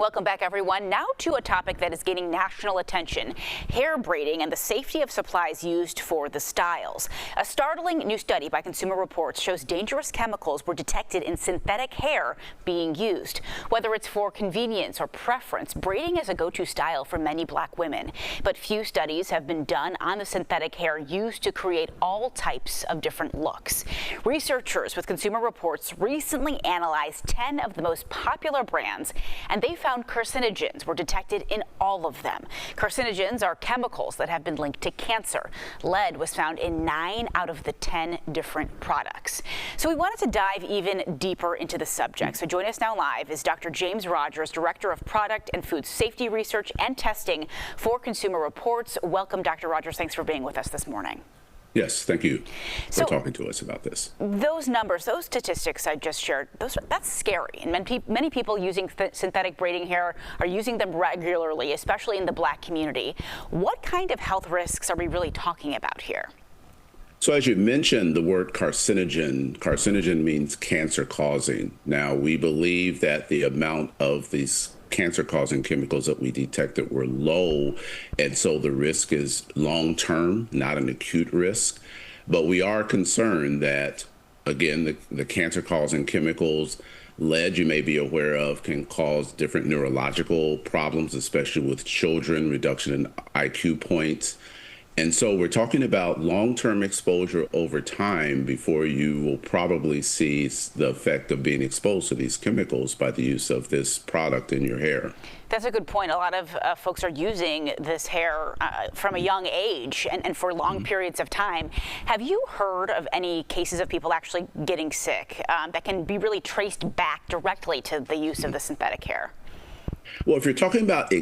Welcome back, everyone. Now to a topic that is gaining national attention: hair braiding and the safety of supplies used for the styles. A startling new study by Consumer Reports shows dangerous chemicals were detected in synthetic hair being used. Whether it's for convenience or preference, braiding is a go-to style for many Black women. But few studies have been done on the synthetic hair used to create all types of different looks. Researchers with Consumer Reports recently analyzed 10 of the most popular brands, and they found carcinogens were detected in all of them. Carcinogens are chemicals that have been linked to cancer. Lead was found in 9 out of the 10 different products. So we wanted to dive even deeper into the subject. So join us now live is Dr. James Rogers, Director of Product and Food Safety Research and Testing for Consumer Reports. Welcome, Dr. Rogers. Thanks for being with us this morning. Yes, thank you for talking to us about this. Those numbers, those statistics I just shared, that's scary. And many people using synthetic braiding hair are using them regularly, especially in the Black community. What kind of health risks are we really talking about here? So as you mentioned, the word carcinogen means cancer causing. Now, we believe that the amount of these cancer-causing chemicals that we detected were low, and so the risk is long-term, not an acute risk. But we are concerned that, again, the cancer-causing chemicals, lead, you may be aware of, can cause different neurological problems, especially with children, reduction in IQ points. And so we're talking about long-term exposure over time before you will probably see the effect of being exposed to these chemicals by the use of this product in your hair. That's a good point. A lot of folks are using this hair from a young age and for long periods of time. Have you heard of any cases of people actually getting sick that can be really traced back directly to the use of the synthetic hair? Well, if you're talking about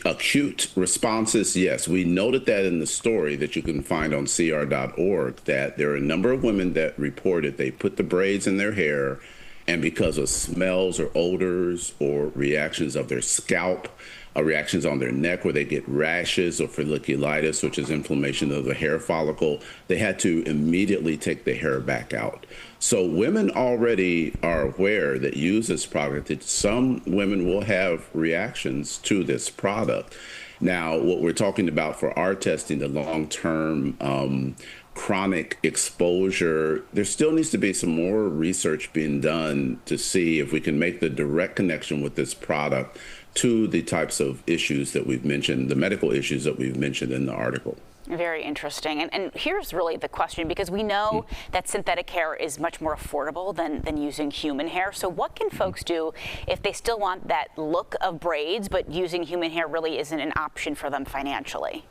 acute responses, yes, we noted that in the story that you can find on cr.org, that there are a number of women that reported they put the braids in their hair, and because of smells or odors or reactions of their scalp, reactions on their neck where they get rashes or folliculitis, which is inflammation of the hair follicle, they had to immediately take the hair back out. So women already are aware that use this product, that some women will have reactions to this product. Now, what we're talking about for our testing, the long-term chronic exposure, there still needs to be some more research being done to see if we can make the direct connection with this product to the types of issues that we've mentioned, the medical issues that we've mentioned in the article. Very interesting. And here's really the question, because we know that synthetic hair is much more affordable than using human hair. So what can folks do if they still want that look of braids, but using human hair really isn't an option for them financially?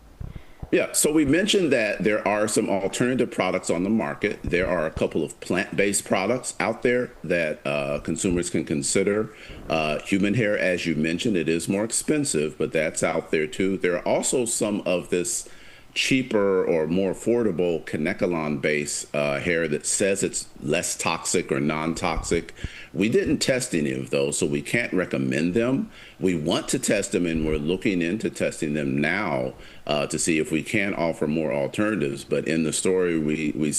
Yeah, so we mentioned that there are some alternative products on the market. There are a couple of plant-based products out there that consumers can consider. Human hair, as you mentioned, it is more expensive, but that's out there too. There are also some of this cheaper or more affordable Kanekalon-based hair that says it's less toxic or non-toxic. We didn't test any of those, so we can't recommend them. We want to test them, and we're looking into testing them now to see if we can offer more alternatives. But in the story, we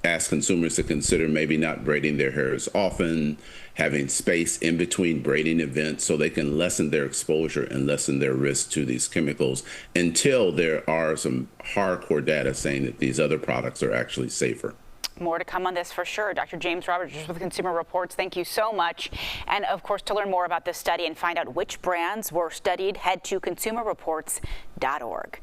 ask consumers to consider maybe not braiding their hair as often, having space in between braiding events so they can lessen their exposure and lessen their risk to these chemicals until there are some hardcore data saying that these other products are actually safer. More to come on this for sure. Dr. James Rogers with Consumer Reports, thank you so much. And of course, to learn more about this study and find out which brands were studied, head to consumerreports.org.